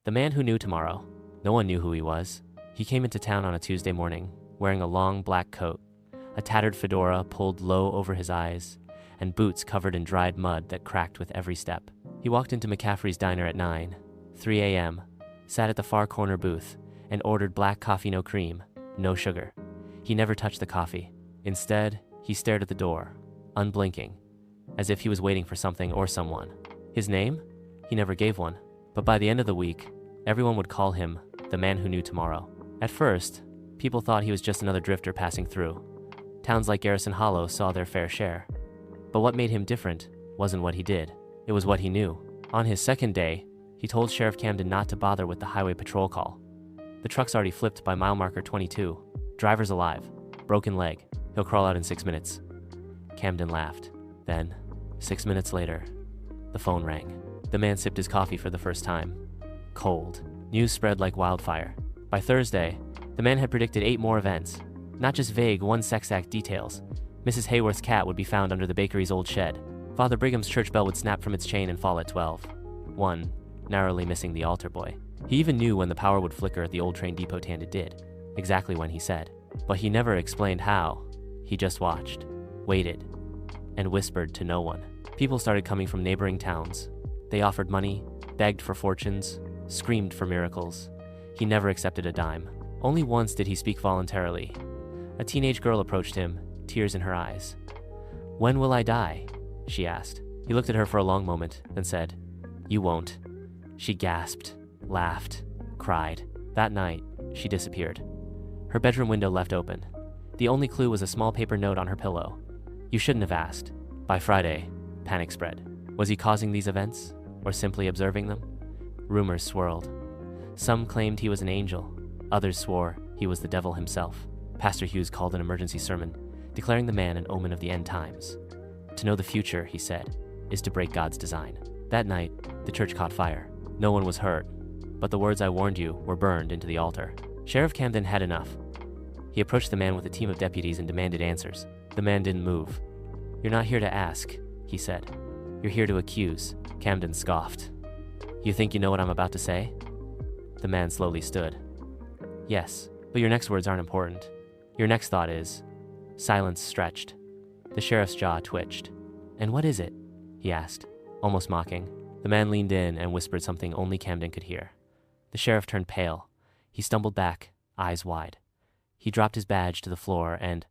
The man who knew tomorrow. No one knew who he was. He came into town on a Tuesday morning, wearing a long black coat, a tattered fedora pulled low over his eyes, and boots covered in dried mud that cracked with every step. He walked into McCaffrey's diner at 3 a.m., sat at the far corner booth, and ordered black coffee, no cream, no sugar. He never touched the coffee. Instead, he stared at the door, unblinking, as if he was waiting for something or someone. His name? He never gave one. But by the end of the week, everyone would call him the man who knew tomorrow. At first, people thought he was just another drifter passing through. Towns like Garrison Hollow saw their fair share. But what made him different wasn't what he did. It was what he knew. On his second day, he told Sheriff Camden not to bother with the highway patrol call. The truck's already flipped by mile marker 22. Driver's alive. Broken leg. He'll crawl out in 6 minutes. Camden laughed. Then, 6 minutes later, the phone rang. The man sipped his coffee for the first time. Cold. News spread like wildfire. By Thursday, the man had predicted 8 more events. Not just vague one-sex act details. Mrs. Hayworth's cat would be found under the bakery's old shed. Father Brigham's church bell would snap from its chain and fall at 12. 1, narrowly missing the altar boy. He even knew when the power would flicker at the old train depot, and it did. Exactly when he said. But he never explained how. He just watched, waited, and whispered to no one. People started coming from neighboring towns. They offered money, begged for fortunes, screamed for miracles. He never accepted a dime. Only once did he speak voluntarily. A teenage girl approached him, tears in her eyes. "When will I die?" she asked. He looked at her for a long moment, then said, "You won't." She gasped, laughed, cried. That night, she disappeared. Her bedroom window left open. The only clue was a small paper note on her pillow. "You shouldn't have asked." By Friday, panic spread. Was he causing these events, or simply observing them? Rumors swirled. Some claimed he was an angel. Others swore he was the devil himself. Pastor Hughes called an emergency sermon, declaring the man an omen of the end times. To know the future, he said, is to break God's design. That night, the church caught fire. No one was hurt, but the words "I warned you" were burned into the altar. Sheriff Camden had enough. He approached the man with a team of deputies and demanded answers. The man didn't move. "You're not here to ask," he said. "You're here to accuse." Camden scoffed. "You think you know what I'm about to say?" The man slowly stood. "Yes, but your next words aren't important. Your next thought is..." Silence stretched. The sheriff's jaw twitched. "And what is it?" he asked, almost mocking. The man leaned in and whispered something only Camden could hear. The sheriff turned pale. He stumbled back, eyes wide. He dropped his badge to the floor and,